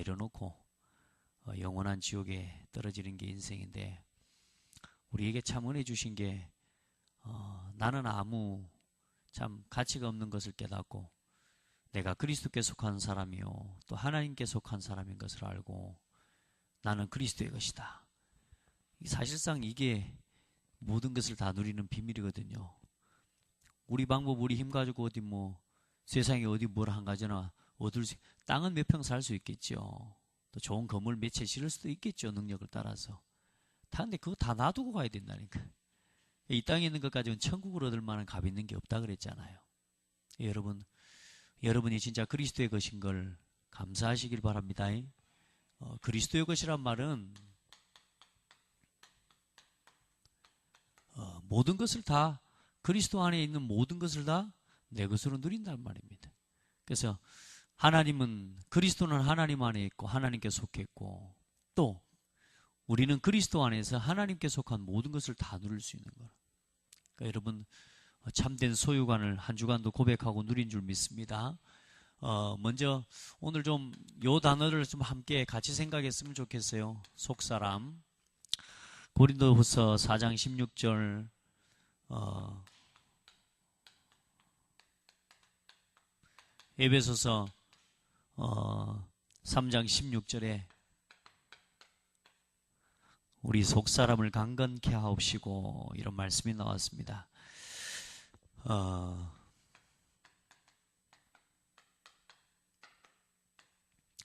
내려놓고 영원한 지옥에 떨어지는 게 인생인데, 우리에게 참 은혜 주신 게 나는 아무 참 가치가 없는 것을 깨닫고 내가 그리스도께 속한 사람이요 또 하나님께 속한 사람인 것을 알고 나는 그리스도의 것이다. 사실상 이게 모든 것을 다 누리는 비밀이거든요. 우리 방법, 우리 힘 가지고 어디 세상에 어디 뭘 한 가지나 얻을 수, 땅은 몇 평 살 수 있겠죠. 또 좋은 건물 몇 채 지을 수도 있겠죠. 능력을 따라서. 근데 그거 다 놔두고 가야 된다니까. 이 땅에 있는 것 가지고는 천국을 얻을 만한 값이 있는 게 없다 그랬잖아요. 여러분이 진짜 그리스도의 것인 걸 감사하시길 바랍니다. 그리스도의 것이란 말은 모든 것을 다, 그리스도 안에 있는 모든 것을 다 내 것으로 누린단 말입니다. 그래서 그리스도는 하나님 안에 있고 하나님께 속했고, 또 우리는 그리스도 안에서 하나님께 속한 모든 것을 다 누릴 수 있는 거예요. 그러니까 여러분, 참된 소유관을 한 주간도 고백하고 누린 줄 믿습니다. 먼저 오늘 좀 요 단어를 좀 함께 같이 생각했으면 좋겠어요. 속사람. 고린도후서 4장 16절, 에베소서 3장 16절에 우리 속사람을 강건케 하옵시고, 이런 말씀이 나왔습니다.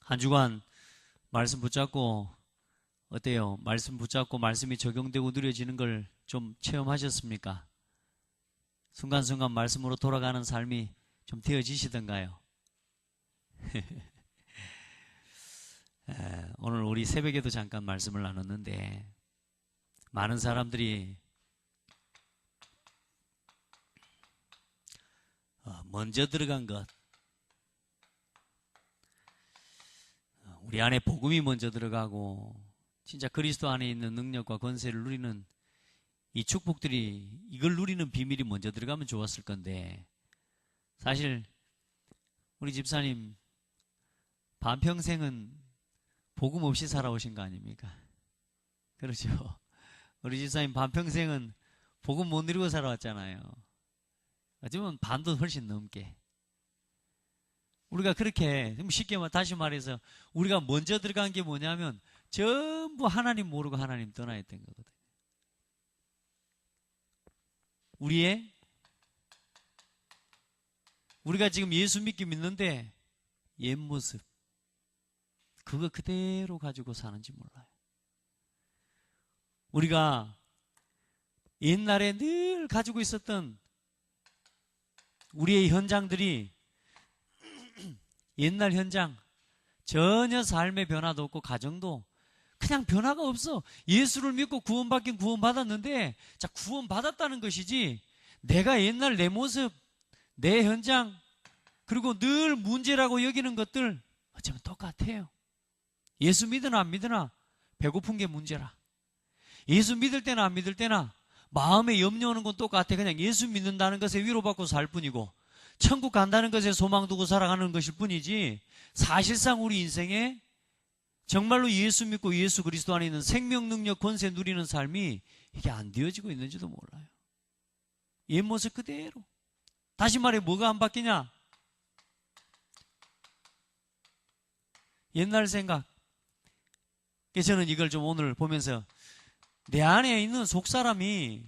한 주간 말씀 붙잡고 어때요? 말씀 붙잡고 말씀이 적용되고 누려지는 걸 좀 체험하셨습니까? 순간순간 말씀으로 돌아가는 삶이 좀 되어지시던가요? 오늘 우리 새벽에도 잠깐 말씀을 나눴는데, 많은 사람들이 먼저 들어간 것, 우리 안에 복음이 먼저 들어가고 진짜 그리스도 안에 있는 능력과 권세를 누리는 이 축복들이, 이걸 누리는 비밀이 먼저 들어가면 좋았을 건데, 사실 우리 집사님 반평생은 복음 없이 살아오신 거 아닙니까? 그렇죠? 우리 집사님 반평생은 복음 못 누리고 살아왔잖아요. 어쩌면 반도 훨씬 넘게. 우리가 그렇게 쉽게 다시 말해서 우리가 먼저 들어간 게 뭐냐면 전부 하나님 모르고 하나님 떠나 있던 거거든요. 우리가 지금 예수 믿는데 옛 모습, 그거 그대로 가지고 사는지 몰라요. 우리가 옛날에 늘 가지고 있었던 우리의 현장들이 옛날 현장, 전혀 삶의 변화도 없고 가정도 그냥 변화가 없어. 예수를 믿고 구원받긴 구원받았는데, 자, 구원받았다는 것이지 내가 옛날 내 모습, 내 현장, 그리고 늘 문제라고 여기는 것들 어쩌면 똑같아요. 예수 믿으나 안 믿으나 배고픈 게 문제라. 예수 믿을 때나 안 믿을 때나 마음에 염려오는 건 똑같아. 그냥 예수 믿는다는 것에 위로받고 살 뿐이고 천국 간다는 것에 소망 두고 살아가는 것일 뿐이지, 사실상 우리 인생에 정말로 예수 믿고 예수 그리스도 안에 있는 생명, 능력, 권세 누리는 삶이 이게 안 되어지고 있는지도 몰라요. 옛 모습 그대로. 다시 말해, 뭐가 안 바뀌냐? 옛날 생각. 그래서 저는 이걸 좀 오늘 보면서 내 안에 있는 속사람이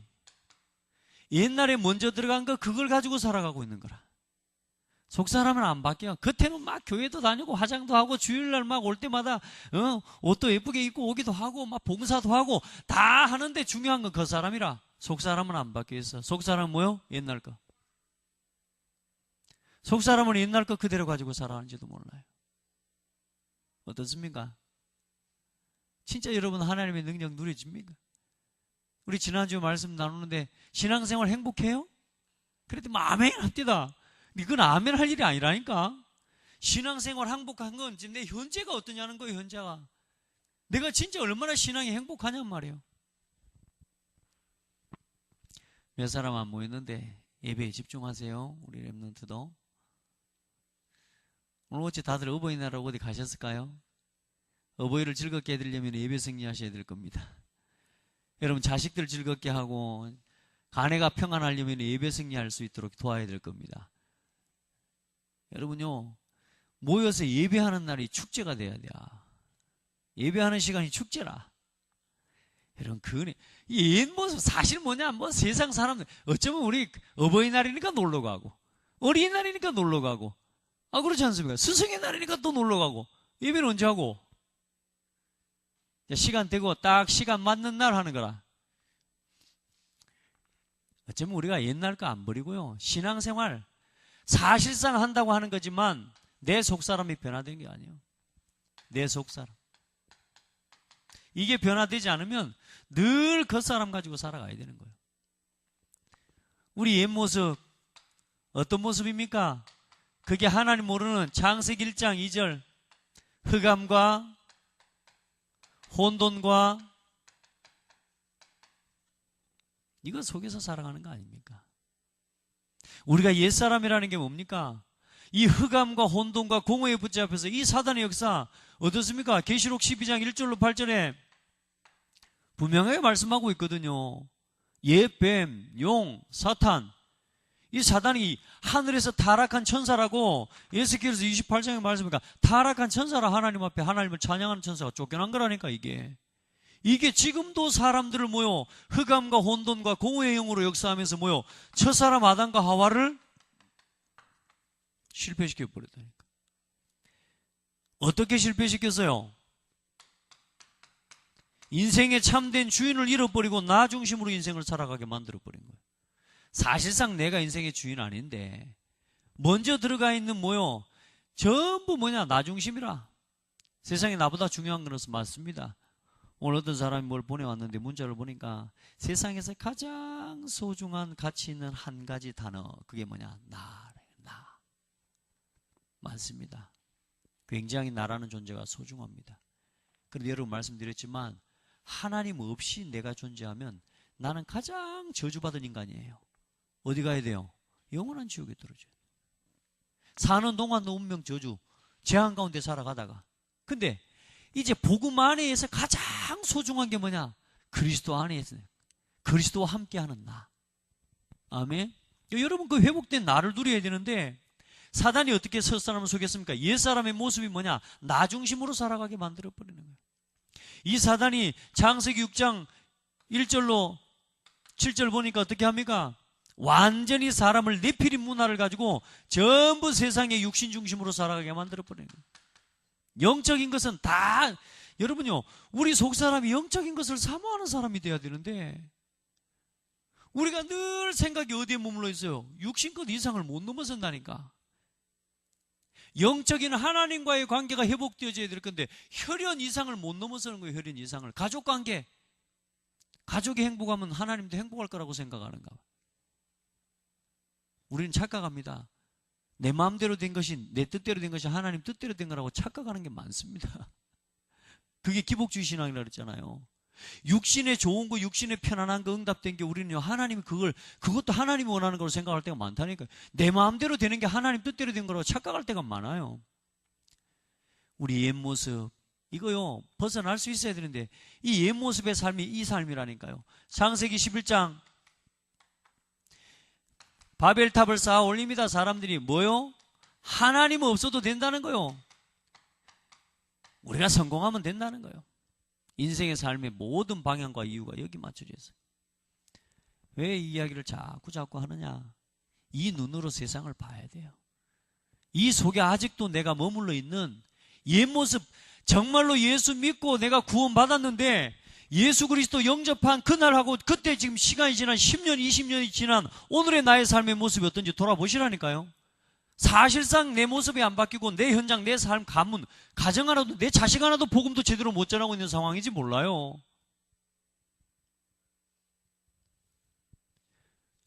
옛날에 먼저 들어간 거, 그걸 가지고 살아가고 있는 거라. 속사람은 안 바뀌어. 겉에는 막 교회도 다니고 화장도 하고 주일날 막 올 때마다 옷도 예쁘게 입고 오기도 하고 막 봉사도 하고 다 하는데, 중요한 건 그 사람이라. 속사람은 안 바뀌어 있어. 속사람은 뭐요? 옛날 거. 속사람은 옛날 거 그대로 가지고 살아가는지도 몰라요. 어떻습니까? 진짜 여러분 하나님의 능력 누려집니까? 우리 지난주 말씀 나누는데 신앙생활 행복해요? 그랬더니 아멘 합디다. 이건 아멘 할 일이 아니라니까. 신앙생활 행복한 건 지금 내 현재가 어떠냐는 거예요. 현재가 내가 진짜 얼마나 신앙이 행복하냔 말이에요. 몇 사람 안 모였는데 예배에 집중하세요. 우리 랩런트도 오늘 어째 다들 어버이날하고 어디 가셨을까요? 어버이를 즐겁게 해드리려면 예배 승리하셔야 될 겁니다. 여러분 자식들 즐겁게 하고 아내가 평안하려면 예배 승리할 수 있도록 도와야 될 겁니다. 여러분요, 모여서 예배하는 날이 축제가 돼야 돼요. 예배하는 시간이 축제라. 여러분, 이 옛 모습 사실 뭐냐? 뭐 세상 사람들, 어쩌면 우리 어버이날이니까 놀러 가고, 어린이날이니까 놀러 가고, 그렇지 않습니까? 스승의 날이니까 또 놀러 가고, 예배는 언제 하고? 시간 되고 딱 시간 맞는 날 하는 거라. 어쩌면 우리가 옛날 거 안 버리고요. 신앙생활, 사실상 한다고 하는 거지만, 내 속사람이 변화된 게 아니에요. 내 속사람. 이게 변화되지 않으면 늘 겉사람 가지고 살아가야 되는 거예요. 우리 옛 모습 어떤 모습입니까? 그게 하나님 모르는 창세기 1장 2절 흑암과 혼돈과 이거 속에서 살아가는 거 아닙니까? 우리가 옛사람이라는 게 뭡니까? 이 흑암과 혼돈과 공허에 붙잡혀서 이 사단의 역사 어떻습니까? 계시록 12장 1절로 8절에 분명하게 말씀하고 있거든요. 뱀, 용, 사탄. 이 사단이 하늘에서 타락한 천사라고 에스겔서 28장에 말씀하니까 타락한 천사라 하나님 앞에 하나님을 찬양하는 천사가 쫓겨난 거라니까 이게 지금도 사람들을 모여 흑암과 혼돈과 공허의 영으로 역사하면서 모여 첫사람 아담과 하와를 실패시켜 버렸다니까. 어떻게 실패시켰어요? 인생의 참된 주인을 잃어버리고 나 중심으로 인생을 살아가게 만들어버린 거예요. 사실상 내가 인생의 주인 아닌데 먼저 들어가 있는 뭐요? 전부 나 중심이라. 세상에 나보다 중요한 것은 맞습니다. 오늘 어떤 사람이 뭘 보내왔는데 문자를 보니까 세상에서 가장 소중한 가치 있는 한 가지 단어, 그게 나. 맞습니다. 굉장히 나라는 존재가 소중합니다. 그런데 여러분 말씀드렸지만 하나님 없이 내가 존재하면 나는 가장 저주받은 인간이에요. 어디 가야 돼요? 영원한 지옥에 떨어져요. 사는 동안도 운명 저주, 재앙 가운데 살아가다가. 근데 이제 복음 안에서 가장 소중한 게 뭐냐? 그리스도 안에서 그리스도와 함께하는 나. 아멘. 여러분 그 회복된 나를 누려야 되는데 사단이 어떻게 첫사람을 속였습니까? 옛사람의 모습이 뭐냐? 나 중심으로 살아가게 만들어버리는 거예요. 이 사단이 창세기 6장 1절로 7절 보니까 어떻게 합니까? 완전히 사람을 네피림 문화를 가지고 전부 세상의 육신 중심으로 살아가게 만들어버리는 거예요. 영적인 것은 다, 여러분요, 우리 속사람이 영적인 것을 사모하는 사람이 돼야 되는데 우리가 늘 생각이 어디에 머물러 있어요? 육신것 이상을 못 넘어선다니까. 영적인 하나님과의 관계가 회복되어져야 될 건데 혈연 이상을 못 넘어서는 거예요. 혈연 이상을. 가족관계, 가족이 행복하면 하나님도 행복할 거라고 생각하는가. 우리는 착각합니다. 내 마음대로 된 것이, 내 뜻대로 된 것이 하나님 뜻대로 된 거라고 착각하는 게 많습니다. 그게 기복주의 신앙이라고 그랬잖아요. 육신에 좋은 거, 육신에 편안한 거 응답된 게 우리는요, 하나님이 그것도 하나님이 원하는 걸로 생각할 때가 많다니까요. 내 마음대로 되는 게 하나님 뜻대로 된 거라고 착각할 때가 많아요. 우리 옛 모습, 이거요, 벗어날 수 있어야 되는데, 이 옛 모습의 삶이 이 삶이라니까요. 창세기 11장, 바벨탑을 쌓아 올립니다. 사람들이 뭐요? 하나님 없어도 된다는 거요. 우리가 성공하면 된다는 거요. 인생의 삶의 모든 방향과 이유가 여기 맞춰져 있어요. 왜 이 이야기를 자꾸 하느냐? 이 눈으로 세상을 봐야 돼요. 이 속에 아직도 내가 머물러 있는 옛 모습, 정말로 예수 믿고 내가 구원받았는데 예수 그리스도 영접한 그날하고 그때 지금 시간이 지난 10년, 20년이 지난 오늘의 나의 삶의 모습이 어떤지 돌아보시라니까요. 사실상 내 모습이 안 바뀌고 내 현장, 내 삶, 가문, 가정 하나도, 내 자식 하나도 복음도 제대로 못 전하고 있는 상황인지 몰라요.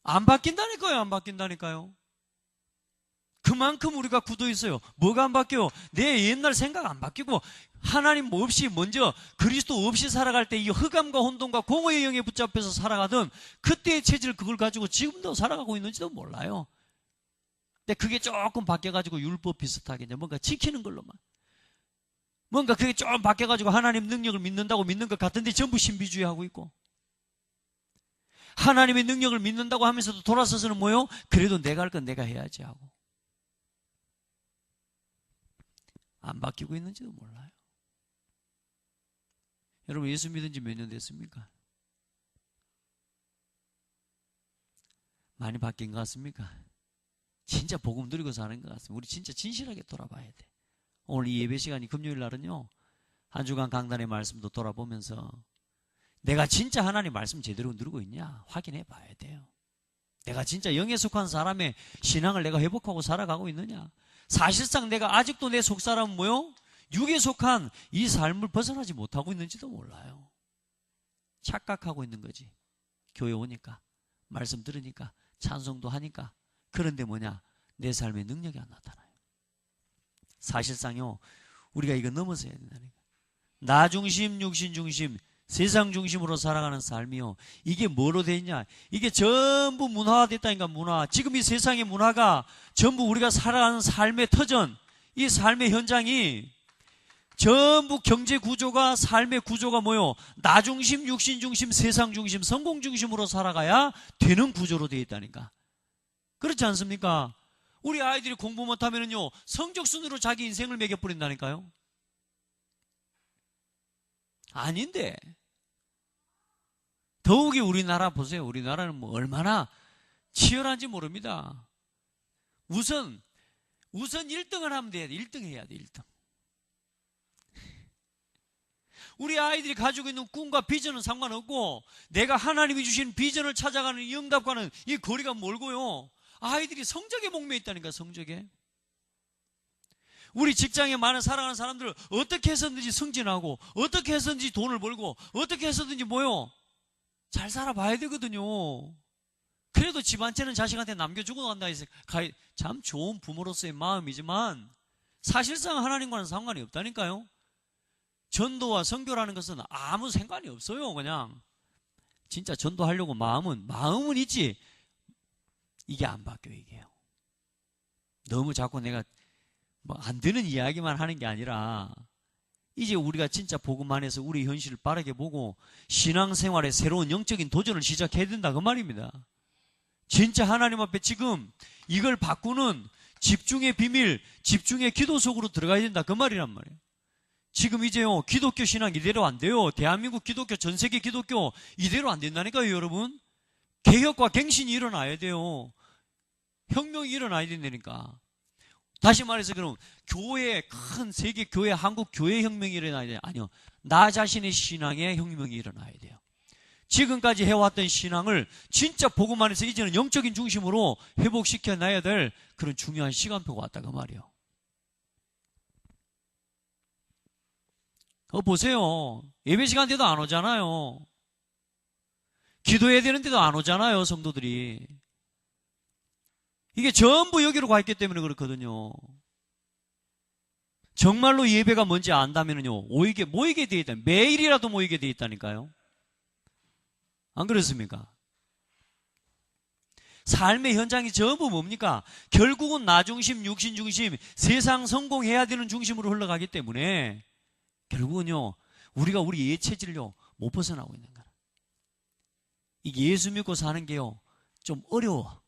안 바뀐다니까요. 안 바뀐다니까요. 그만큼 우리가 굳어 있어요. 뭐가 안 바뀌어요? 내 옛날 생각 안 바뀌고 하나님 없이 먼저 그리스도 없이 살아갈 때 이 흑암과 혼돈과 공허의 영에 붙잡혀서 살아가던 그때의 체질 그걸 가지고 지금도 살아가고 있는지도 몰라요. 근데 그게 조금 바뀌어가지고 율법 비슷하게 이제 뭔가 지키는 걸로만. 뭔가 그게 좀 바뀌어가지고 하나님 능력을 믿는다고 믿는 것 같은데 전부 신비주의 하고 있고, 하나님의 능력을 믿는다고 하면서도 돌아서서는 뭐요? 그래도 내가 할 건 내가 해야지 하고, 안 바뀌고 있는지도 몰라요. 여러분, 예수 믿은 지 몇 년 됐습니까? 많이 바뀐 것 같습니까? 진짜 복음 누리고 사는 것 같습니다. 우리 진짜 진실하게 돌아봐야 돼. 오늘 이 예배 시간이 금요일 날은요, 한 주간 강단의 말씀도 돌아보면서 내가 진짜 하나님 말씀 제대로 누리고 있냐 확인해 봐야 돼요. 내가 진짜 영에 속한 사람의 신앙을 내가 회복하고 살아가고 있느냐. 사실상 내가 아직도 내 속사람은 뭐요? 육에 속한 이 삶을 벗어나지 못하고 있는지도 몰라요. 착각하고 있는 거지. 교회 오니까, 말씀 들으니까, 찬송도 하니까. 그런데 뭐냐? 내 삶의 능력이 안 나타나요. 사실상요, 우리가 이거 넘어서야 된다니까. 나 중심, 육신 중심, 세상 중심으로 살아가는 삶이요, 이게 뭐로 돼 있냐? 이게 전부 문화화됐다니까. 문화. 지금 이 세상의 문화가 전부 우리가 살아가는 삶의 터전, 이 삶의 현장이 전부 경제 구조가, 삶의 구조가 뭐요? 나 중심, 육신 중심, 세상 중심, 성공 중심으로 살아가야 되는 구조로 되어 있다니까. 그렇지 않습니까? 우리 아이들이 공부 못하면요, 성적 순으로 자기 인생을 매겨버린다니까요. 아닌데. 더욱이 우리나라 보세요. 우리나라는 뭐 얼마나 치열한지 모릅니다. 우선 1등을 하면 돼야 돼. 1등 해야 돼. 1등. 우리 아이들이 가지고 있는 꿈과 비전은 상관없고, 내가 하나님이 주신 비전을 찾아가는 이 응답과는 이 거리가 멀고요, 아이들이 성적에 목매어 있다니까. 성적에. 우리 직장에 많은 살아가는 사람들 어떻게 해서든지 승진하고, 어떻게 해서든지 돈을 벌고, 어떻게 해서든지 뭐요, 잘 살아봐야 되거든요. 그래도 집안채는 자식한테 남겨주고 간다 해서 참 좋은 부모로서의 마음이지만 사실상 하나님과는 상관이 없다니까요. 전도와 선교라는 것은 아무 상관이 없어요. 그냥 진짜 전도하려고 마음은 있지, 이게 안 바뀌어요. 이게요. 너무 자꾸 내가 뭐 안 되는 이야기만 하는 게 아니라, 이제 우리가 진짜 복음 안에서 우리 현실을 빠르게 보고 신앙생활의 새로운 영적인 도전을 시작해야 된다 그 말입니다. 진짜 하나님 앞에 지금 이걸 바꾸는 집중의 비밀, 집중의 기도 속으로 들어가야 된다 그 말이란 말이에요. 지금 이제요, 기독교 신앙 이대로 안 돼요. 대한민국 기독교, 전 세계 기독교 이대로 안 된다니까요. 여러분, 개혁과 갱신이 일어나야 돼요. 혁명이 일어나야 된다니까. 다시 말해서, 그럼 교회, 큰 세계 교회, 한국 교회 혁명이 일어나야 돼요? 아니요, 나 자신의 신앙의 혁명이 일어나야 돼요. 지금까지 해왔던 신앙을 진짜 복음 안에서 이제는 영적인 중심으로 회복시켜 놔야 될 그런 중요한 시간표가 왔다 그 말이에요. 보세요. 예배 시간 때도 안 오잖아요. 기도해야 되는데도 안 오잖아요, 성도들이. 이게 전부 여기로 가 있기 때문에 그렇거든요. 정말로 예배가 뭔지 안다면요, 모이게 돼 있다. 매일이라도 모이게 돼 있다니까요. 안 그렇습니까? 삶의 현장이 전부 뭡니까? 결국은 나 중심, 육신 중심, 세상 성공해야 되는 중심으로 흘러가기 때문에 결국은요, 우리가 우리 예체질요 못 벗어나고 있는 거야. 이게 예수 믿고 사는 게요 좀 어려워.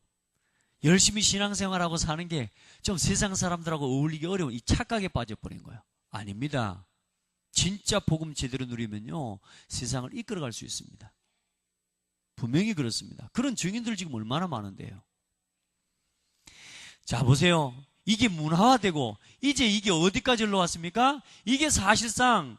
열심히 신앙생활하고 사는 게 좀 세상 사람들하고 어울리기 어려운 이 착각에 빠져버린 거예요. 아닙니다. 진짜 복음 제대로 누리면요, 세상을 이끌어갈 수 있습니다. 분명히 그렇습니다. 그런 증인들 지금 얼마나 많은데요. 자, 보세요. 이게 문화화되고 이제 이게 어디까지 올라왔습니까? 이게 사실상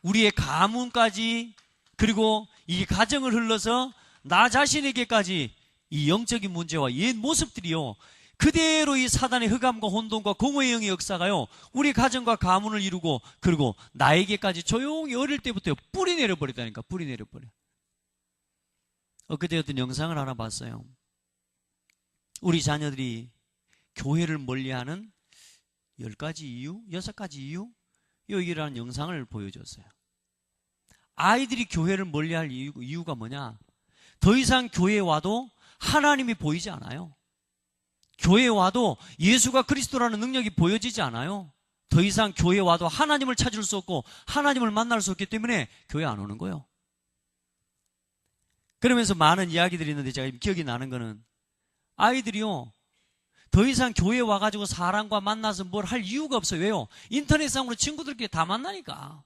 우리의 가문까지, 그리고 이 가정을 흘러서 나 자신에게까지 이 영적인 문제와 옛 모습들이요, 그대로 이 사단의 흑암과 혼돈과 공허의 영의 역사가요 우리 가정과 가문을 이루고, 그리고 나에게까지 조용히 어릴 때부터 뿌리 내려버리다니까. 뿌리 내려버려. 엊그제 어떤 영상을 하나 봤어요. 우리 자녀들이 교회를 멀리하는 10가지 이유, 6가지 이유, 여기라는 영상을 보여줬어요. 아이들이 교회를 멀리할 이유가 뭐냐? 더 이상 교회에 와도 하나님이 보이지 않아요. 교회에 와도 예수가 그리스도라는 능력이 보여지지 않아요. 더 이상 교회 와도 하나님을 찾을 수 없고 하나님을 만날 수 없기 때문에 교회 안 오는 거예요. 그러면서 많은 이야기들이 있는데 제가 기억이 나는 거는 아이들이요, 더 이상 교회에 와가지고 사람과 만나서 뭘 할 이유가 없어요. 왜요? 인터넷상으로 친구들끼리 다 만나니까.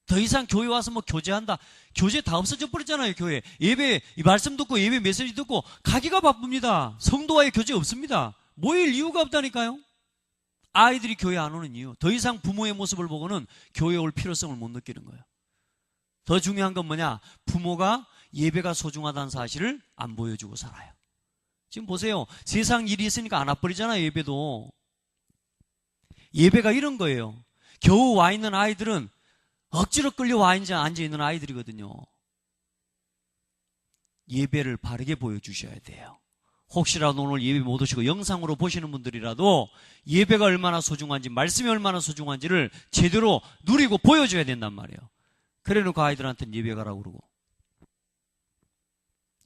더 이상 교회 와서 뭐 교제한다. 교제 다 없어져 버렸잖아요, 교회. 예배, 이 말씀 듣고 예배 메시지 듣고 가기가 바쁩니다. 성도와의 교제 없습니다. 모일 이유가 없다니까요. 아이들이 교회 안 오는 이유. 더 이상 부모의 모습을 보고는 교회에 올 필요성을 못 느끼는 거예요. 더 중요한 건 뭐냐? 부모가 예배가 소중하다는 사실을 안 보여주고 살아요. 지금 보세요. 세상 일이 있으니까 안 와버리잖아요, 예배도. 예배가 이런 거예요. 겨우 와 있는 아이들은 억지로 끌려와 앉아있는 아이들이거든요. 예배를 바르게 보여주셔야 돼요. 혹시라도 오늘 예배 못 오시고 영상으로 보시는 분들이라도 예배가 얼마나 소중한지, 말씀이 얼마나 소중한지를 제대로 누리고 보여줘야 된단 말이에요. 그래 놓고 아이들한테는 예배 가라고 그러고.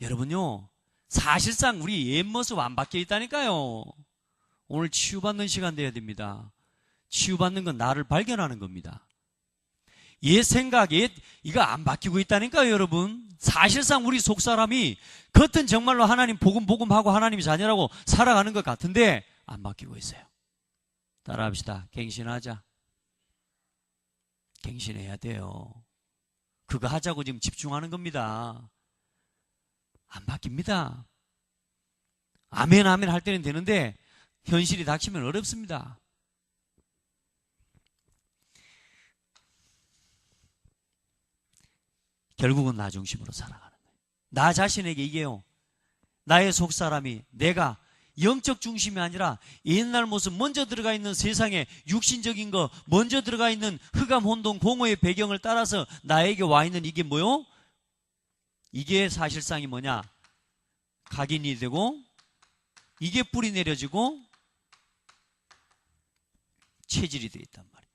여러분요, 사실상 우리 옛 모습 안 바뀌어 있다니까요. 오늘 치유받는 시간 돼야 됩니다. 치유받는 건 나를 발견하는 겁니다. 옛 생각, 이거 안 바뀌고 있다니까요, 여러분. 사실상 우리 속사람이 겉은 정말로 하나님 복음하고 하나님이 자녀라고 살아가는 것 같은데 안 바뀌고 있어요. 따라합시다. 갱신하자. 갱신해야 돼요. 그거 하자고 지금 집중하는 겁니다. 안 바뀝니다. 아멘 아멘 할 때는 되는데 현실이 닥치면 어렵습니다. 결국은 나 중심으로 살아가는 거예요. 나 자신에게 이게요, 나의 속사람이, 내가 영적 중심이 아니라 옛날 모습, 먼저 들어가 있는 세상에 육신적인 거, 먼저 들어가 있는 흑암, 혼돈, 공허의 배경을 따라서 나에게 와 있는 이게 뭐요? 이게 사실상이 뭐냐? 각인이 되고 이게 뿌리 내려지고 체질이 되어 있단 말이에요.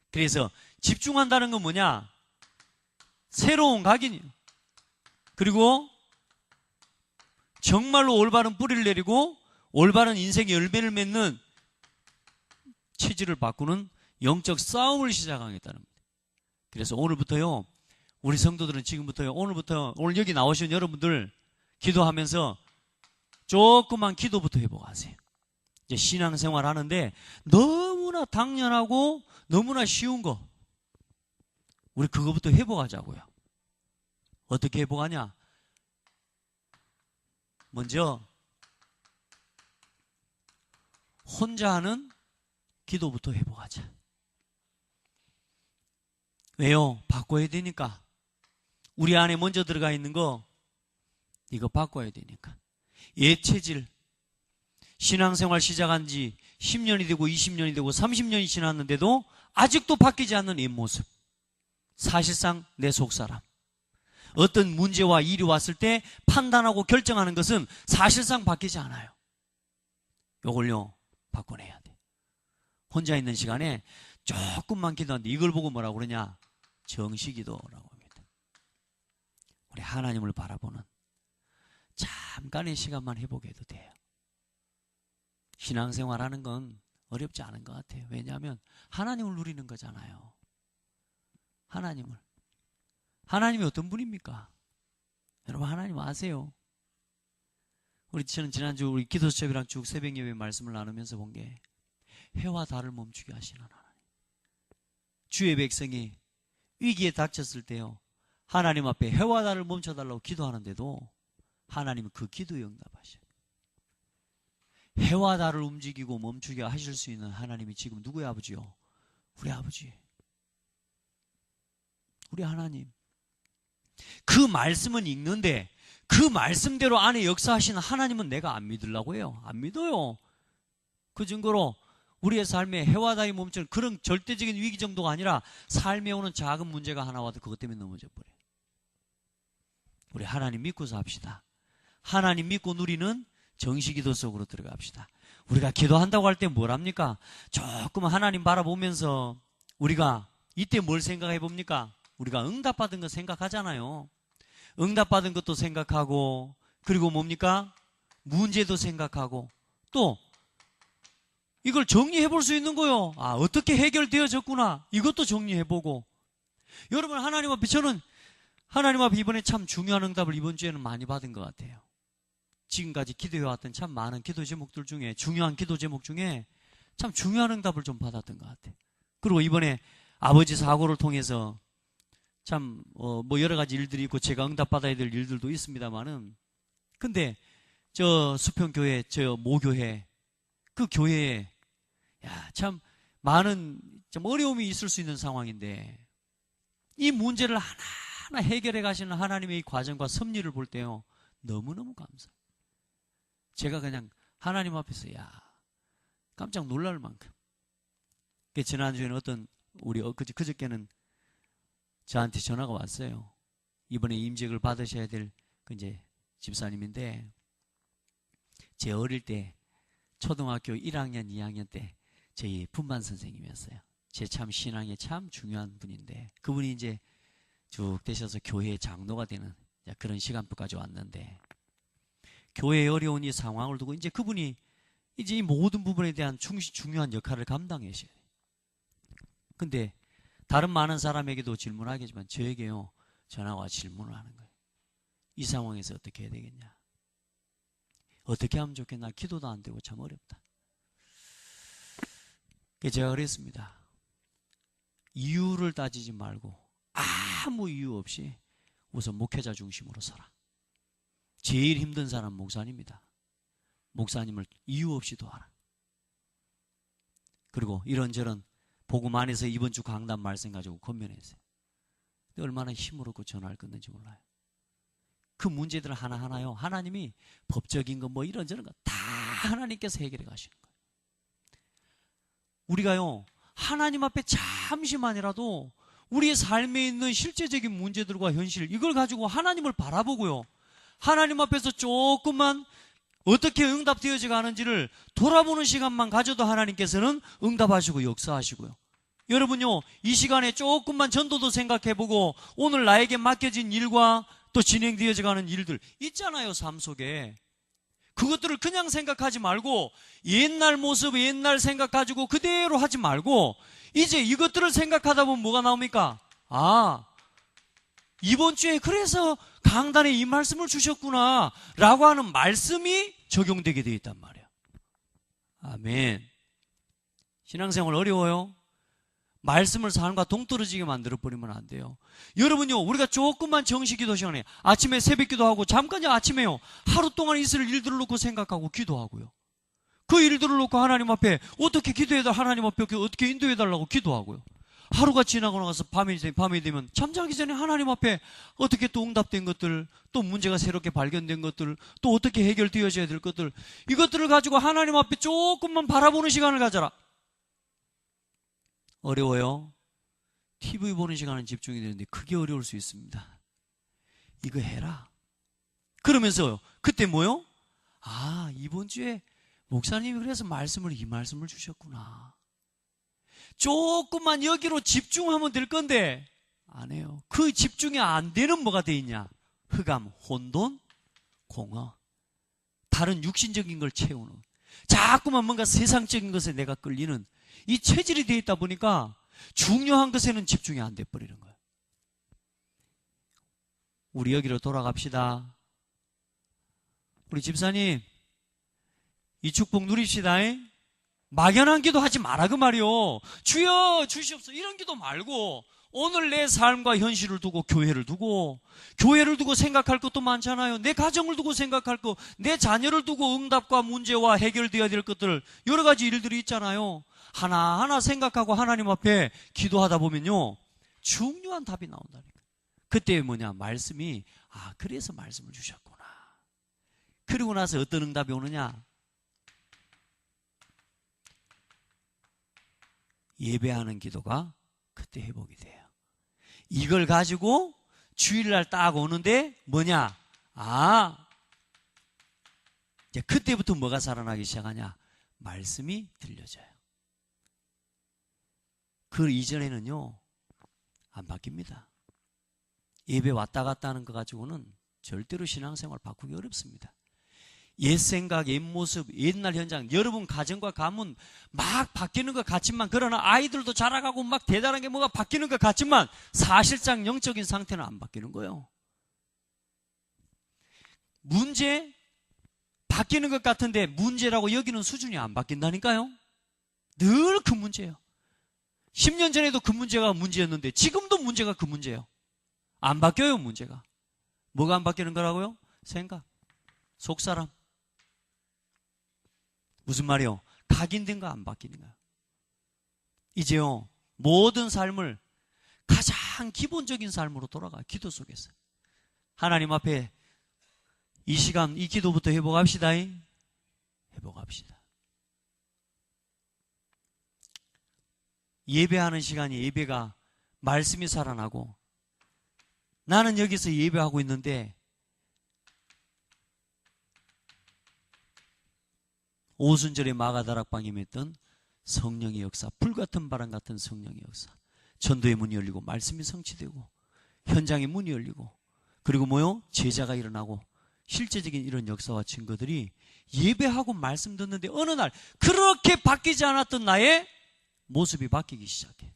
그래서 집중한다는 건 뭐냐? 새로운 각인이에요. 그리고 정말로 올바른 뿌리를 내리고 올바른 인생의 열매를 맺는 체질을 바꾸는 영적 싸움을 시작하겠다는 겁니다. 그래서 오늘부터요, 우리 성도들은 지금부터요, 오늘 여기 나오신 여러분들 기도하면서 조그만 기도부터 회복하세요. 이제 신앙생활 하는데 너무나 당연하고 너무나 쉬운 거, 우리 그거부터 회복하자고요. 어떻게 회복하냐? 먼저 혼자 하는 기도부터 회복하자. 왜요? 바꿔야 되니까. 우리 안에 먼저 들어가 있는 거, 이거 바꿔야 되니까. 옛 체질, 신앙생활 시작한 지 10년이 되고 20년이 되고 30년이 지났는데도 아직도 바뀌지 않는 옛 모습. 사실상 내 속사람. 어떤 문제와 일이 왔을 때 판단하고 결정하는 것은 사실상 바뀌지 않아요. 요걸요, 바꿔내야 돼. 혼자 있는 시간에 조금만 기도하는데 이걸 보고 뭐라고 그러냐? 정시기도라고 합니다. 우리 하나님을 바라보는 잠깐의 시간만 회복해도 돼요. 신앙생활 하는 건 어렵지 않은 것 같아요. 왜냐하면 하나님을 누리는 거잖아요. 하나님이 어떤 분입니까? 여러분, 하나님 아세요? 저는 지난주 우리 기도수첩이랑 쭉 새벽 예배 말씀을 나누면서 본 게, 해와 달을 멈추게 하시는 하나님. 주의 백성이 위기에 닥쳤을 때요, 하나님 앞에 해와 달을 멈춰달라고 기도하는데도 하나님은 그 기도에 응답하셔요. 해와 달을 움직이고 멈추게 하실 수 있는 하나님이 지금 누구의 아버지요? 우리 아버지. 우리 하나님. 그 말씀은 읽는데 그 말씀대로 안에 역사하시는 하나님은 내가 안 믿으려고 해요. 안 믿어요. 그 증거로 우리의 삶에 해와 달이 멈추는 그런 절대적인 위기 정도가 아니라 삶에 오는 작은 문제가 하나 와도 그것 때문에 넘어져 버려요. 우리 하나님 믿고서 합시다. 하나님 믿고 누리는 정시기도 속으로 들어갑시다. 우리가 기도한다고 할 때 뭘 합니까? 조금 하나님 바라보면서 우리가 이때 뭘 생각해 봅니까? 우리가 응답받은 거 생각하잖아요. 응답받은 것도 생각하고, 그리고 뭡니까? 문제도 생각하고, 또 이걸 정리해 볼 수 있는 거요. 아, 어떻게 해결되어졌구나. 이것도 정리해 보고. 여러분, 하나님 앞에 저는 하나님 앞에 이번에 참 중요한 응답을 이번 주에는 많이 받은 것 같아요. 지금까지 기도해왔던 참 많은 기도 제목들 중에, 중요한 기도 제목 중에 참 중요한 응답을 좀 받았던 것 같아요. 그리고 이번에 아버지 사고를 통해서 참 뭐 여러 가지 일들이 있고 제가 응답받아야 될 일들도 있습니다만은, 근데 저 수평교회, 저 모교회, 그 교회에 참 많은 좀 어려움이 있을 수 있는 상황인데, 이 문제를 하나하나 해결해 가시는 하나님의 이 과정과 섭리를 볼 때요, 너무너무 감사해요. 제가 그냥 하나님 앞에서 깜짝 놀랄 만큼. 지난주에는 어떤 우리 그저께는 저한테 전화가 왔어요. 이번에 임직을 받으셔야 될 이제 집사님인데, 제 어릴 때 초등학교 1학년, 2학년 때 저희 분반 선생님이었어요. 제 참 신앙에 참 중요한 분인데, 그분이 이제 쭉 되셔서 교회의 장로가 되는 그런 시간표까지 왔는데, 교회의 어려운 이 상황을 두고 이제 그분이 이제 이 모든 부분에 대한 중요한 역할을 감당하셔야 돼요. 근데 다른 많은 사람에게도 질문하겠지만 저에게요, 전화와 질문을 하는 거예요. 이 상황에서 어떻게 해야 되겠냐? 어떻게 하면 좋겠나? 기도도 안 되고 참 어렵다. 제가 그랬습니다. 이유를 따지지 말고 아무 이유 없이 우선 목회자 중심으로 살아. 제일 힘든 사람 목사님입니다. 목사님을 이유 없이 도와라. 그리고 이런저런 복음 안에서 이번 주 강단 말씀 가지고 권면했어요. 근데 얼마나 힘으로 그 전화를 끊는지 몰라요. 그 문제들 하나하나요, 하나님이 법적인 거 뭐 이런저런 거 다 하나님께서 해결해 가시는 거예요. 우리가요, 하나님 앞에 잠시만이라도 우리의 삶에 있는 실제적인 문제들과 현실, 이걸 가지고 하나님을 바라보고요, 하나님 앞에서 조금만 어떻게 응답되어져 가는지를 돌아보는 시간만 가져도 하나님께서는 응답하시고 역사하시고요. 여러분요, 이 시간에 조금만 전도도 생각해보고 오늘 나에게 맡겨진 일과 또 진행되어져 가는 일들 있잖아요, 삶 속에. 그것들을 그냥 생각하지 말고 옛날 모습, 옛날 생각 가지고 그대로 하지 말고 이제 이것들을 생각하다 보면 뭐가 나옵니까? 아, 이번 주에 그래서 강단에 이 말씀을 주셨구나 라고 하는 말씀이 적용되게 되어 있단 말이에요. 아멘. 신앙생활 어려워요? 말씀을 삶과 동떨어지게 만들어버리면 안 돼요. 여러분요, 우리가 조금만 정식 기도 시간에 아침에 새벽 기도하고 잠깐 아침에요, 하루 동안 있을 일들을 놓고 생각하고 기도하고요, 그 일들을 놓고 하나님 앞에 어떻게 기도해달라, 하나님 앞에 어떻게 인도해달라고 기도하고요, 하루가 지나고 나서 밤이 되면 잠자기 전에 하나님 앞에 어떻게 또 응답된 것들, 또 문제가 새롭게 발견된 것들, 또 어떻게 해결되어져야 될 것들, 이것들을 가지고 하나님 앞에 조금만 바라보는 시간을 가져라. 어려워요? TV 보는 시간은 집중이 되는데 그게 어려울 수 있습니다. 이거 해라. 그러면서요, 그때 뭐요? 아, 이번 주에 목사님이 그래서 이 말씀을 주셨구나. 조금만 여기로 집중하면 될 건데 안 해요. 그 집중이 안 되는 뭐가 돼 있냐? 흑암, 혼돈, 공허. 다른 육신적인 걸 채우는, 자꾸만 뭔가 세상적인 것에 내가 끌리는 이 체질이 되어 있다 보니까 중요한 것에는 집중이 안 돼 버리는 거예요. 우리 여기로 돌아갑시다. 우리 집사님, 이 축복 누립시다. 막연한 기도 하지 마라 그 말이요. 주여 주시옵소서 이런 기도 말고 오늘 내 삶과 현실을 두고 교회를 두고 생각할 것도 많잖아요. 내 가정을 두고 생각할 것, 내 자녀를 두고 응답과 문제와 해결되어야 될 것들, 여러 가지 일들이 있잖아요. 하나하나 생각하고 하나님 앞에 기도하다 보면요, 중요한 답이 나온다니까. 그때 뭐냐, 말씀이, 아, 그래서 말씀을 주셨구나. 그리고 나서 어떤 응답이 오느냐? 예배하는 기도가 그때 회복이 돼요. 이걸 가지고 주일날 딱 오는데 뭐냐? 아, 이제 그때부터 뭐가 살아나기 시작하냐? 말씀이 들려져요. 그 이전에는요, 안 바뀝니다. 예배 왔다 갔다 하는 거 가지고는 절대로 신앙생활 바꾸기 어렵습니다. 옛 생각, 옛 모습, 옛날 현장, 여러분 가정과 가문 막 바뀌는 것 같지만, 그러나 아이들도 자라가고 막 대단한 게 뭐가 바뀌는 것 같지만 사실상 영적인 상태는 안 바뀌는 거예요. 문제? 바뀌는 것 같은데 문제라고 여기는 수준이 안 바뀐다니까요. 늘 그 문제예요. 10년 전에도 그 문제가 문제였는데 지금도 문제가 그 문제예요. 안 바뀌어요, 문제가. 뭐가 안 바뀌는 거라고요? 생각, 속사람. 무슨 말이요? 각인된 거 안 바뀌는 거예요. 이제요, 모든 삶을 가장 기본적인 삶으로 돌아가요. 기도 속에서. 하나님 앞에 이 시간, 이 기도부터 회복합시다. 회복합시다. 예배하는 시간이 예배가 말씀이 살아나고, 나는 여기서 예배하고 있는데 오순절에 마가다락방에 맺던 성령의 역사, 불같은 바람 같은 성령의 역사, 전도의 문이 열리고 말씀이 성취되고 현장의 문이 열리고, 그리고 뭐요? 제자가 일어나고, 실제적인 이런 역사와 증거들이 예배하고 말씀 듣는데 어느 날 그렇게 바뀌지 않았던 나의 모습이 바뀌기 시작해.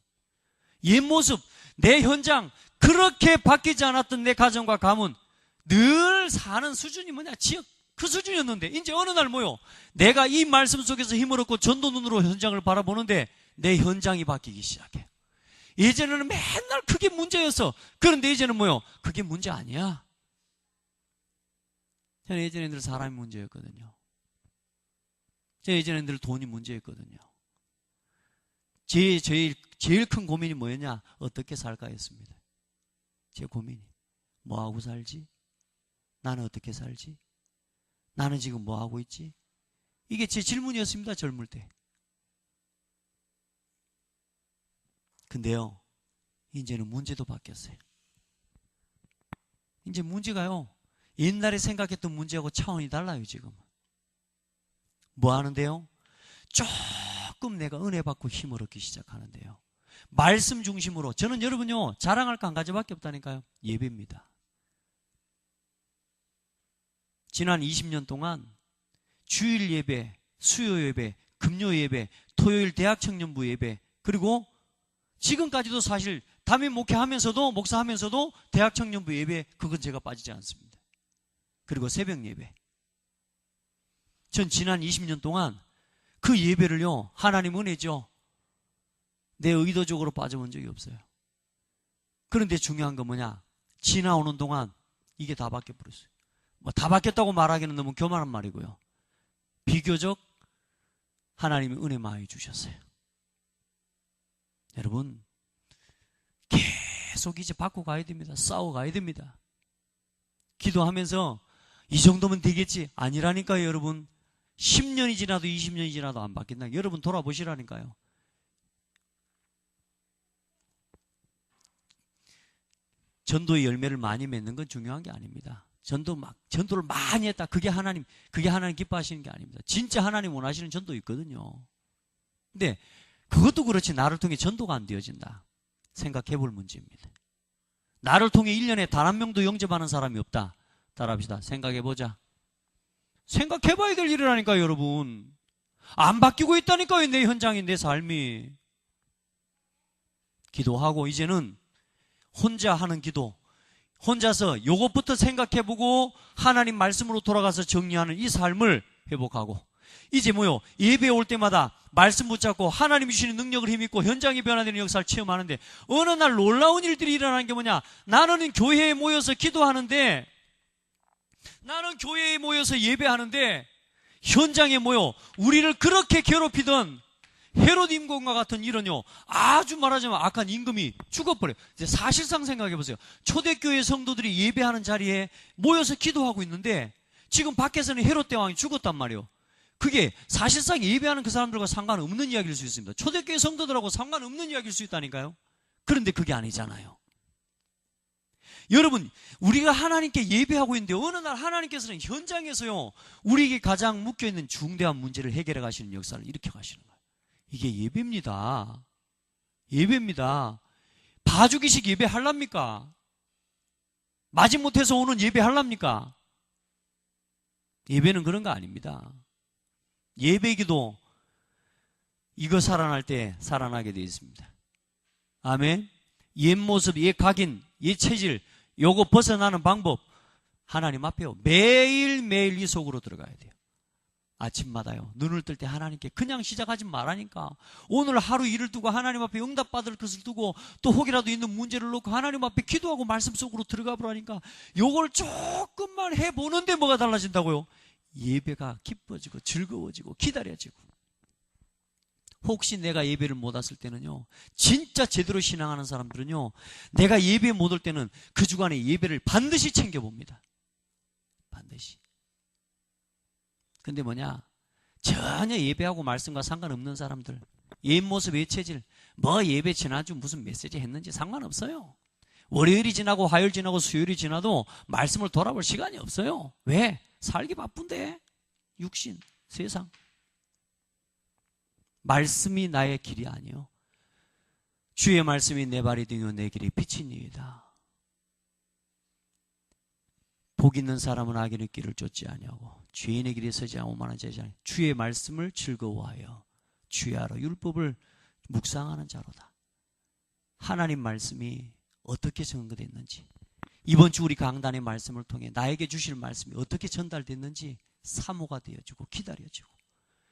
옛 모습, 내 현장, 그렇게 바뀌지 않았던 내 가정과 가문, 늘 사는 수준이 뭐냐? 지역, 그 수준이었는데 이제 어느 날 뭐요? 내가 이 말씀 속에서 힘을 얻고 전도 눈으로 현장을 바라보는데 내 현장이 바뀌기 시작해. 예전에는 맨날 그게 문제였어. 그런데 이제는 뭐요? 그게 문제 아니야. 저는 예전에 늘 사람이 문제였거든요. 제 예전에 늘 돈이 문제였거든요. 제일 큰 고민이 뭐였냐? 어떻게 살까였습니다. 제 고민이. 뭐하고 살지? 나는 어떻게 살지? 나는 지금 뭐하고 있지? 이게 제 질문이었습니다, 젊을 때. 근데요, 이제는 문제도 바뀌었어요. 이제 문제가요, 옛날에 생각했던 문제하고 차원이 달라요, 지금. 뭐 하는데요? 조금 내가 은혜 받고 힘을 얻기 시작하는데요. 말씀 중심으로. 저는 여러분요, 자랑할 거 한 가지밖에 없다니까요. 예배입니다. 지난 20년 동안 주일 예배, 수요 예배, 금요 예배, 토요일 대학 청년부 예배, 그리고 지금까지도 사실 담임 목회하면서도, 목사하면서도 대학 청년부 예배, 그건 제가 빠지지 않습니다. 그리고 새벽 예배. 전 지난 20년 동안 그 예배를요, 하나님 은혜죠, 내 의도적으로 빠져본 적이 없어요. 그런데 중요한 건 뭐냐? 지나오는 동안 이게 다 바뀌어버렸어요. 뭐 다 바뀌었다고 말하기는 너무 교만한 말이고요. 비교적 하나님이 은혜 많이 주셨어요. 여러분, 계속 이제 바꿔 가야 됩니다. 싸워 가야 됩니다. 기도하면서 이 정도면 되겠지? 아니라니까요, 여러분. 10년이 지나도 20년이 지나도 안 바뀐다. 여러분 돌아보시라니까요. 전도의 열매를 많이 맺는 건 중요한 게 아닙니다. 전도를 많이 했다. 그게 하나님 기뻐하시는 게 아닙니다. 진짜 하나님 원하시는 전도 있거든요. 근데 그것도 그렇지, 나를 통해 전도가 안 되어진다. 생각해 볼 문제입니다. 나를 통해 1년에 단 한 명도 영접하는 사람이 없다. 따라합시다. 생각해 보자. 생각해 봐야 될 일이라니까요, 여러분. 안 바뀌고 있다니까요, 내 현장이, 내 삶이. 기도하고 이제는 혼자 하는 기도, 혼자서 요것부터 생각해보고 하나님 말씀으로 돌아가서 정리하는 이 삶을 회복하고, 이제 뭐요? 예배 올 때마다 말씀 붙잡고 하나님 주시는 능력을 힘입고 현장이 변화되는 역사를 체험하는데, 어느 날 놀라운 일들이 일어나는 게 뭐냐? 나는 교회에 모여서 기도하는데, 나는 교회에 모여서 예배하는데, 현장에 모여 우리를 그렇게 괴롭히던 헤롯 임금과 같은 이런요, 아주 말하자면 악한 임금이 죽어버려요. 이제 사실상 생각해보세요. 초대교회 성도들이 예배하는 자리에 모여서 기도하고 있는데 지금 밖에서는 헤롯 대왕이 죽었단 말이에요. 그게 사실상 예배하는 그 사람들과 상관없는 이야기일 수 있습니다. 초대교회 성도들하고 상관없는 이야기일 수 있다니까요. 그런데 그게 아니잖아요. 여러분, 우리가 하나님께 예배하고 있는데 어느 날 하나님께서는 현장에서요, 우리에게 가장 묶여있는 중대한 문제를 해결해 가시는 역사를 일으켜 가시는 거예요. 이게 예배입니다. 예배입니다. 봐주기식 예배 할랍니까? 마지못해서 오는 예배 할랍니까? 예배는 그런 거 아닙니다. 예배기도 이거 살아날 때 살아나게 되어 있습니다. 아멘. 옛 모습, 옛 각인, 옛 체질, 요거 벗어나는 방법 하나님 앞에요. 매일매일 이 속으로 들어가야 돼요. 아침마다요. 눈을 뜰 때 하나님께 그냥 시작하지 말라니까. 오늘 하루 일을 두고 하나님 앞에 응답받을 것을 두고 또 혹이라도 있는 문제를 놓고 하나님 앞에 기도하고 말씀 속으로 들어가 보라니까. 요걸 조금만 해보는데 뭐가 달라진다고요? 예배가 기뻐지고 즐거워지고 기다려지고. 혹시 내가 예배를 못 왔을 때는요, 진짜 제대로 신앙하는 사람들은요, 내가 예배 못 올 때는 그 주간에 예배를 반드시 챙겨봅니다. 반드시. 근데 뭐냐, 전혀 예배하고 말씀과 상관없는 사람들, 옛 모습, 옛 체질, 뭐 예배 지난주 무슨 메시지 했는지 상관없어요. 월요일이 지나고 화요일 지나고 수요일이 지나도 말씀을 돌아볼 시간이 없어요. 왜? 살기 바쁜데. 육신, 세상. 말씀이 나의 길이 아니요, 주의 말씀이 내 발이 되며 내 길이 빛이니이다. 복 있는 사람은 악인의 길을 쫓지 아니하고 죄인의 길에 서지 않고 오만한 자지 아니하고 주의 말씀을 즐거워하여 주야로 율법을 묵상하는 자로다. 하나님 말씀이 어떻게 증거됐는지, 이번 주 우리 강단의 말씀을 통해 나에게 주실 말씀이 어떻게 전달됐는지 사모가 되어지고 기다려지고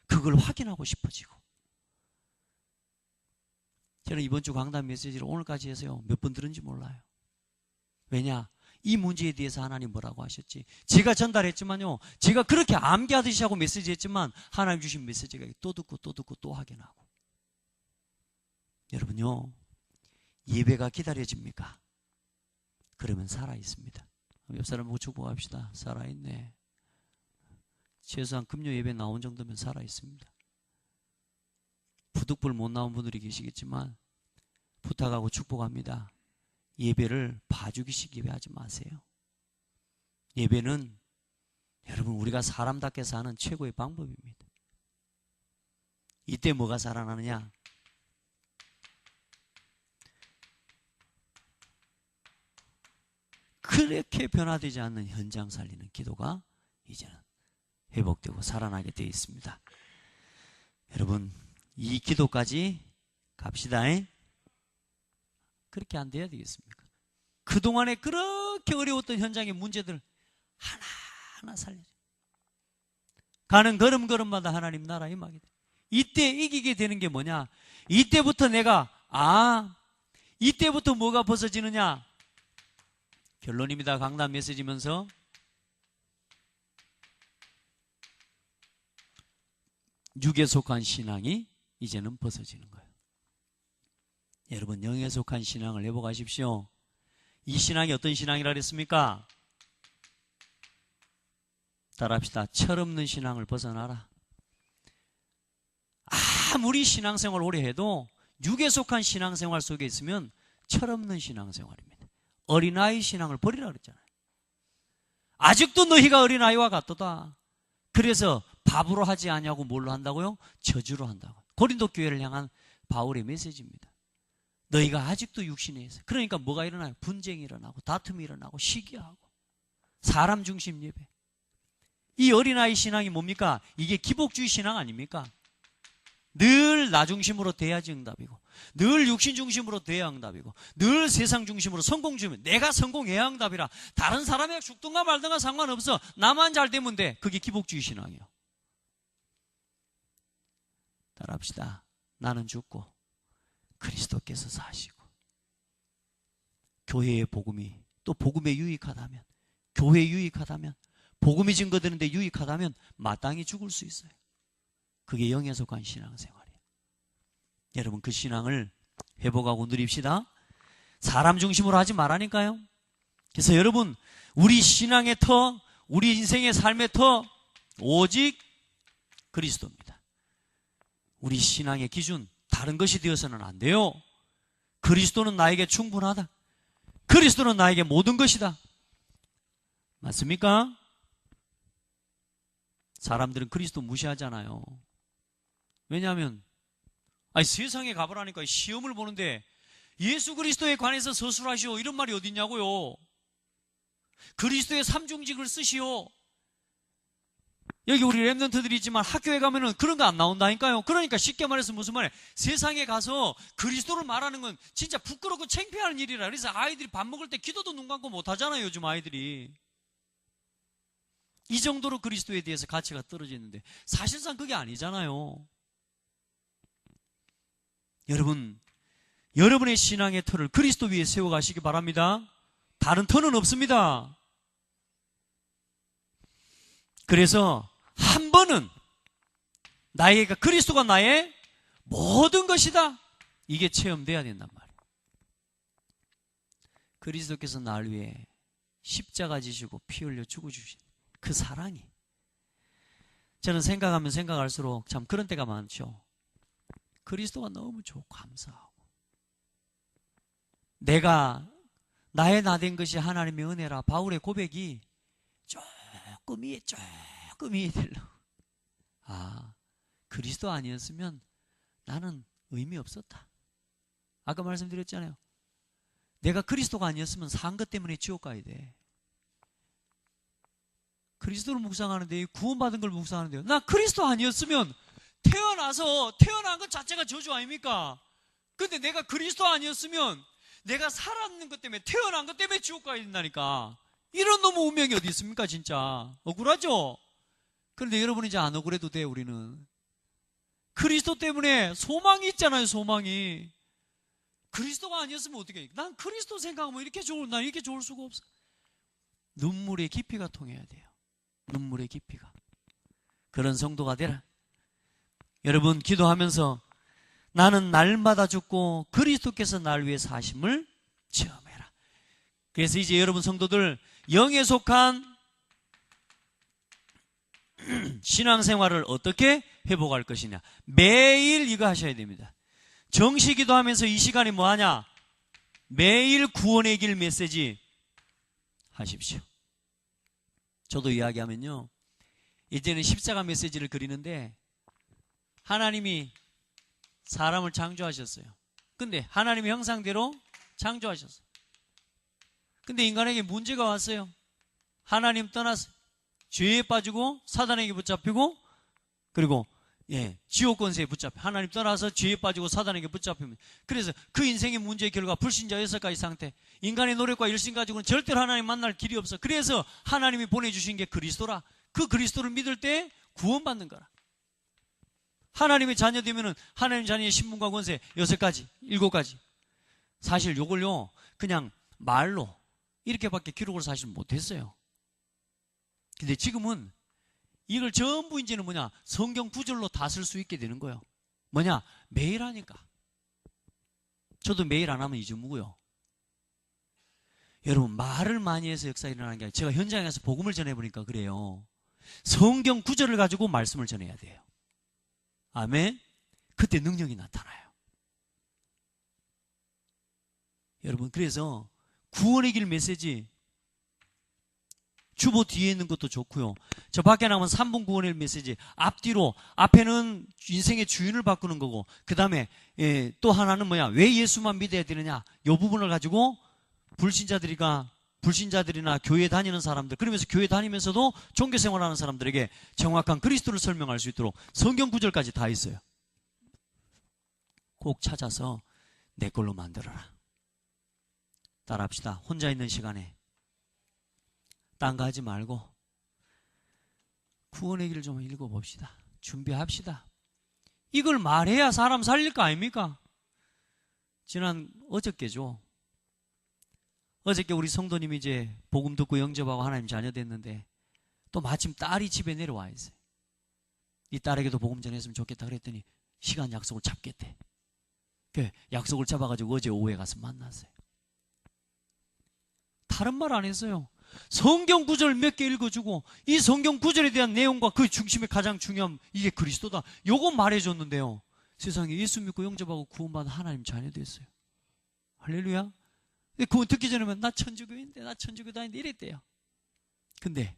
그걸 확인하고 싶어지고. 저는 이번 주 강단 메시지를 오늘까지 해서요, 몇 번 들은지 몰라요. 왜냐? 이 문제에 대해서 하나님 뭐라고 하셨지? 제가 전달했지만요, 제가 그렇게 암기하듯이 하고 메시지 했지만 하나님 주신 메시지가 또 듣고 또 듣고 또 확인하고. 여러분요, 예배가 기다려집니까? 그러면 살아있습니다. 옆 사람 보고 축복합시다. 살아있네. 최소한 금요 예배 나온 정도면 살아있습니다. 부득불 못 나온 분들이 계시겠지만 부탁하고 축복합니다. 예배를 봐주기식 예배하지 마세요. 예배는 여러분 우리가 사람답게 사는 최고의 방법입니다. 이때 뭐가 살아나느냐? 그렇게 변화되지 않는 현장 살리는 기도가 이제는 회복되고 살아나게 되어 있습니다. 여러분, 이 기도까지 갑시다. 그렇게 안 돼야 되겠습니까? 그동안에 그렇게 어려웠던 현장의 문제들 하나하나 살려줘. 가는 걸음걸음마다 하나님 나라 임하게 돼. 이때 이기게 되는 게 뭐냐? 이때부터 내가 이때부터 뭐가 벗어지느냐? 결론입니다. 강단 메시지면서 육에 속한 신앙이 이제는 벗어지는 거예요. 여러분, 영에 속한 신앙을 회복하십시오. 이 신앙이 어떤 신앙이라 그랬습니까? 따라합시다. 철없는 신앙을 벗어나라. 아무리 신앙생활 오래 해도 육에 속한 신앙생활 속에 있으면 철없는 신앙생활입니다. 어린아이 신앙을 버리라 그랬잖아요. 아직도 너희가 어린아이와 같도다. 그래서 밥으로 하지 아니하고 뭘로 한다고요? 저주로 한다고. 고린도 교회를 향한 바울의 메시지입니다. 너희가 아직도 육신에 있어. 그러니까 뭐가 일어나요? 분쟁이 일어나고 다툼이 일어나고 시기하고 사람 중심 예배. 이 어린아이 신앙이 뭡니까? 이게 기복주의 신앙 아닙니까? 늘 나 중심으로 돼야지 응답이고, 늘 육신 중심으로 돼야 응답이고, 늘 세상 중심으로 성공 중이면 내가 성공해야 응답이라. 다른 사람이 죽든가 말든가 상관없어. 나만 잘 되면 돼. 그게 기복주의 신앙이에요. 따라합시다. 나는 죽고 그리스도께서 사시고, 교회의 복음이 또 복음에 유익하다면, 교회에 유익하다면, 복음이 증거되는데 유익하다면 마땅히 죽을 수 있어요. 그게 영에 속한 신앙생활이에요. 여러분, 그 신앙을 회복하고 누립시다. 사람 중심으로 하지 말라니까요. 그래서 여러분, 우리 신앙의 터, 우리 인생의 삶의 터, 오직 그리스도입니다. 우리 신앙의 기준, 다른 것이 되어서는 안 돼요. 그리스도는 나에게 충분하다. 그리스도는 나에게 모든 것이다. 맞습니까? 사람들은 그리스도 무시하잖아요. 왜냐하면 세상에 가보라니까 시험을 보는데 예수 그리스도에 관해서 서술하시오 이런 말이 어디 있냐고요. 그리스도의 삼중직을 쓰시오. 여기 우리 랩런트들이 있지만 학교에 가면은 그런 거 안 나온다니까요. 그러니까 쉽게 말해서 무슨 말이에요? 세상에 가서 그리스도를 말하는 건 진짜 부끄럽고 창피한 일이라. 그래서 아이들이 밥 먹을 때 기도도 눈 감고 못 하잖아요, 요즘 아이들이. 이 정도로 그리스도에 대해서 가치가 떨어져 있는데 사실상 그게 아니잖아요. 여러분, 여러분의 신앙의 터를 그리스도 위에 세워가시기 바랍니다. 다른 터는 없습니다. 그래서 한 번은 나에게 그리스도가 나의 모든 것이다, 이게 체험돼야 된단 말이에요. 그리스도께서 나를 위해 십자가 지시고 피 흘려 죽어주신 그 사랑이, 저는 생각하면 생각할수록 참 그런 때가 많죠. 그리스도가 너무 좋고 감사하고, 내가 나의 나 된 것이 하나님의 은혜라. 바울의 고백이 조금 이해 되려고. 그리스도 아니었으면 나는 의미 없었다. 아까 말씀드렸잖아요. 내가 그리스도가 아니었으면 산 것 때문에 지옥 가야 돼. 그리스도를 묵상하는데, 구원받은 걸 묵상하는데요, 나 그리스도 아니었으면 태어난 것 자체가 저주 아닙니까? 근데 내가 그리스도 아니었으면 내가 살았는 것 때문에, 태어난 것 때문에 지옥 가야 된다니까. 이런 놈의 운명이 어디 있습니까? 진짜 억울하죠? 그런데 여러분, 이제 안 억울해도 돼. 우리는 그리스도 때문에 소망이 있잖아요. 소망이. 그리스도가 아니었으면 어떻게 해? 난 그리스도 생각하면 난 이렇게 좋을 수가 없어. 눈물의 깊이가 통해야 돼요. 눈물의 깊이가. 그런 성도가 되라. 여러분, 기도하면서 나는 날마다 죽고 그리스도께서 나를 위해 사심을 체험해라. 그래서 이제 여러분 성도들, 영에 속한 신앙생활을 어떻게 회복할 것이냐, 매일 이거 하셔야 됩니다. 정시기도 하면서 이 시간에 뭐 하냐? 매일 구원의 길 메시지 하십시오. 저도 이야기하면요, 이제는 십자가 메시지를 그리는데, 하나님이 사람을 창조하셨어요. 근데 하나님의 형상대로 창조하셨어요. 근데 인간에게 문제가 왔어요. 하나님 떠났어요. 죄에 빠지고 사단에게 붙잡히고, 그리고 지옥 권세에 붙잡혀. 하나님 떠나서 죄에 빠지고 사단에게 붙잡힙니다. 그래서 그 인생의 문제의 결과 불신자 6가지 상태. 인간의 노력과 열심 가지고는 절대로 하나님 만날 길이 없어. 그래서 하나님이 보내주신 게 그리스도라. 그 그리스도를 믿을 때 구원받는 거라. 하나님의 자녀 되면은 하나님 자녀의 신분과 권세 6가지, 7가지. 사실 요걸요, 그냥 말로 이렇게밖에 기록을 사실 못했어요. 근데 지금은 이걸 전부 이제는 뭐냐, 성경 구절로 다 쓸 수 있게 되는 거예요. 뭐냐, 매일 하니까. 저도 매일 안 하면 잊어먹어요. 여러분, 말을 많이 해서 역사 일어나는 게 아니라, 제가 현장에 가서 복음을 전해보니까 그래요. 성경 구절을 가지고 말씀을 전해야 돼요. 아멘. 그때 능력이 나타나요. 여러분, 그래서 구원의 길 메시지 주보 뒤에 있는 것도 좋고요. 저 밖에 나오면 3분 구원의 메시지, 앞뒤로, 앞에는 인생의 주인을 바꾸는 거고, 그 다음에 또 하나는 뭐야, 왜 예수만 믿어야 되느냐, 이 부분을 가지고 불신자들이나 교회 다니는 사람들, 그러면서 교회 다니면서도 종교생활하는 사람들에게 정확한 그리스도를 설명할 수 있도록 성경 구절까지 다 있어요. 꼭 찾아서 내 걸로 만들어라. 따라합시다. 혼자 있는 시간에 딴 거 하지 말고 구원의 길을 좀 읽어봅시다. 준비합시다. 이걸 말해야 사람 살릴 거 아닙니까? 어저께죠. 어저께 우리 성도님이 이제 복음 듣고 영접하고 하나님 자녀 됐는데, 또 마침 딸이 집에 내려와 있어요. 이 딸에게도 복음 전했으면 좋겠다 그랬더니 시간 약속을 잡겠대. 그 약속을 잡아가지고 어제 오후에 가서 만났어요. 다른 말 안 했어요. 성경 구절 몇 개 읽어주고, 이 성경 구절에 대한 내용과 그 중심에 가장 중요한 이게 그리스도다, 요거 말해줬는데요, 세상에 예수 믿고 영접하고 구원받은 하나님 자녀 됐어요. 할렐루야. 근데 그거 듣기 전에는 나 천주교인데, 나 천주교다인데 이랬대요. 근데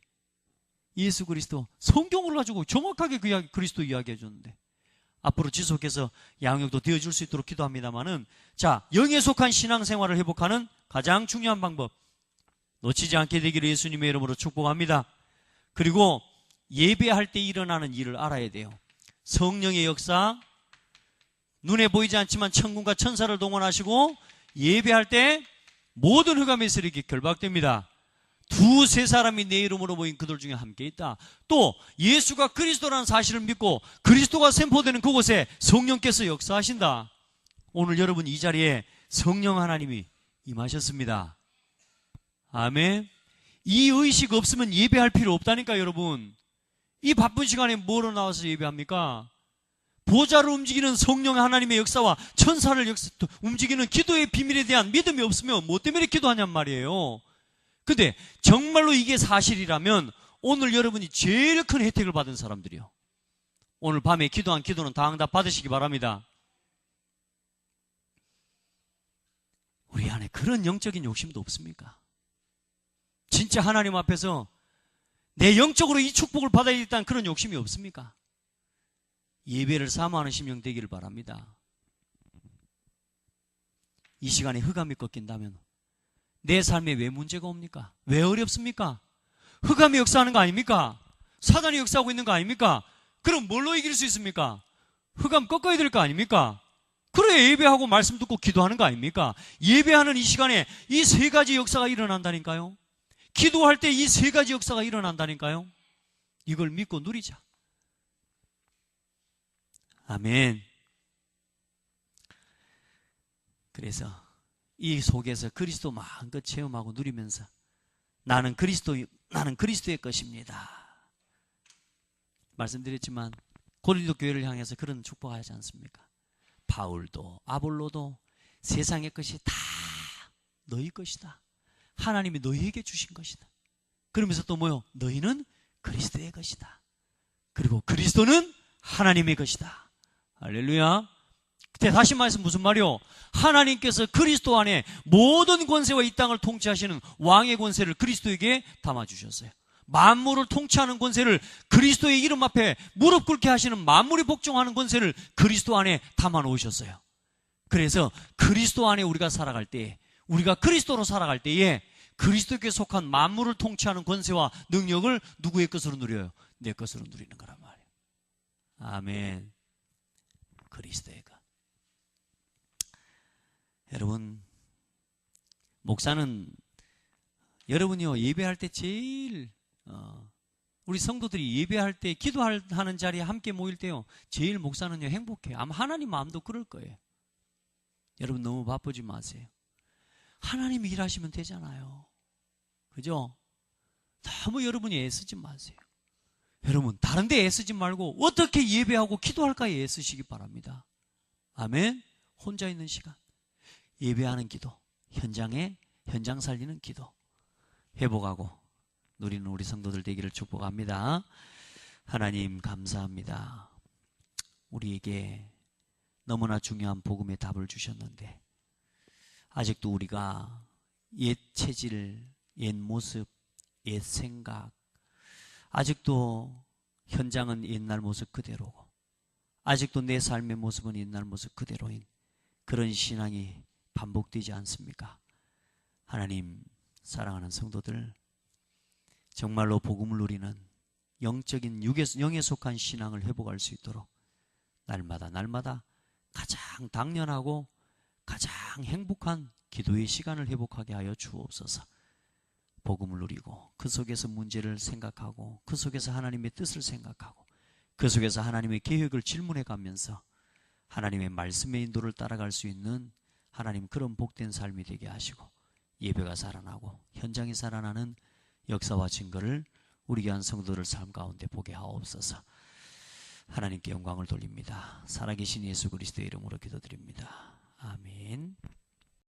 예수 그리스도 성경을 가지고 정확하게 그리스도 이야기해 줬는데, 앞으로 지속해서 양육도 되어줄 수 있도록 기도합니다만은, 자, 영에 속한 신앙생활을 회복하는 가장 중요한 방법, 놓치지 않게 되기를 예수님의 이름으로 축복합니다. 그리고 예배할 때 일어나는 일을 알아야 돼요. 성령의 역사, 눈에 보이지 않지만 천군과 천사를 동원하시고 예배할 때 모든 흑암의 세력이 결박됩니다. 두세 사람이 내 이름으로 모인 그들 중에 함께 있다. 또 예수가 그리스도라는 사실을 믿고 그리스도가 선포되는 그곳에 성령께서 역사하신다. 오늘 여러분 이 자리에 성령 하나님이 임하셨습니다. 아멘. 이 의식 없으면 예배할 필요 없다니까 여러분. 이 바쁜 시간에 뭐로 나와서 예배합니까? 보좌를 움직이는 성령 하나님의 역사와 천사를 움직이는 기도의 비밀에 대한 믿음이 없으면 뭐 때문에 기도하냔 말이에요. 근데 정말로 이게 사실이라면 오늘 여러분이 제일 큰 혜택을 받은 사람들이요. 오늘 밤에 기도한 기도는 다 응답 받으시기 바랍니다. 우리 안에 그런 영적인 욕심도 없습니까? 진짜 하나님 앞에서 내 영적으로 이 축복을 받아야겠다는 그런 욕심이 없습니까? 예배를 사모하는 심령 되기를 바랍니다. 이 시간에 흑암이 꺾인다면 내 삶에 왜 문제가 옵니까? 왜 어렵습니까? 흑암이 역사하는 거 아닙니까? 사단이 역사하고 있는 거 아닙니까? 그럼 뭘로 이길 수 있습니까? 흑암 꺾어야 될 거 아닙니까? 그래 예배하고 말씀 듣고 기도하는 거 아닙니까? 예배하는 이 시간에 이 세 가지 역사가 일어난다니까요. 기도할 때 이 세 가지 역사가 일어난다니까요. 이걸 믿고 누리자. 아멘. 그래서 이 속에서 그리스도 마음껏 체험하고 누리면서 나는 그리스도의 것입니다. 말씀드렸지만 고린도 교회를 향해서 그런 축복하지 않습니까? 바울도 아볼로도 세상의 것이 다 너희 것이다. 하나님이 너희에게 주신 것이다. 그러면서 또 뭐요? 너희는 그리스도의 것이다. 그리고 그리스도는 하나님의 것이다. 할렐루야. 그때 다시 말해서 무슨 말이요? 하나님께서 그리스도 안에 모든 권세와 이 땅을 통치하시는 왕의 권세를 그리스도에게 담아주셨어요. 만물을 통치하는 권세를 그리스도의 이름 앞에 무릎 꿇게 하시는 만물이 복종하는 권세를 그리스도 안에 담아 놓으셨어요. 그래서 그리스도 안에 우리가 살아갈 때에, 우리가 그리스도로 살아갈 때에 그리스도께 속한 만물을 통치하는 권세와 능력을 누구의 것으로 누려요? 내 것으로 누리는 거란 말이에요. 아멘. 그리스도의 것. 여러분, 목사는 여러분이요 예배할 때 제일 우리 성도들이 예배할 때 기도하는 자리에 함께 모일 때요 제일 목사는요 행복해요. 아마 하나님 마음도 그럴 거예요. 여러분 너무 바쁘지 마세요. 하나님이 일하시면 되잖아요. 그죠? 너무 여러분이 애쓰지 마세요. 여러분 다른 데 애쓰지 말고 어떻게 예배하고 기도할까에 애쓰시기 바랍니다. 아멘. 혼자 있는 시간 예배하는 기도, 현장 살리는 기도 회복하고 누리는 우리 성도들 되기를 축복합니다. 하나님 감사합니다. 우리에게 너무나 중요한 복음의 답을 주셨는데 아직도 우리가 옛 체질, 옛 모습, 옛 생각, 아직도 현장은 옛날 모습 그대로고 아직도 내 삶의 모습은 옛날 모습 그대로인 그런 신앙이 반복되지 않습니까? 하나님 사랑하는 성도들 정말로 복음을 누리는 영적인 영에 속한 신앙을 회복할 수 있도록 날마다 가장 당연하고 가장 행복한 기도의 시간을 회복하게 하여 주옵소서. 복음을 누리고 그 속에서 문제를 생각하고 그 속에서 하나님의 뜻을 생각하고 그 속에서 하나님의 계획을 질문해 가면서 하나님의 말씀의 인도를 따라갈 수 있는 하나님 그런 복된 삶이 되게 하시고 예배가 살아나고 현장이 살아나는 역사와 증거를 우리 교한 성도들 삶 가운데 보게 하옵소서. 하나님께 영광을 돌립니다. 살아계신 예수 그리스도의 이름으로 기도드립니다. 아멘.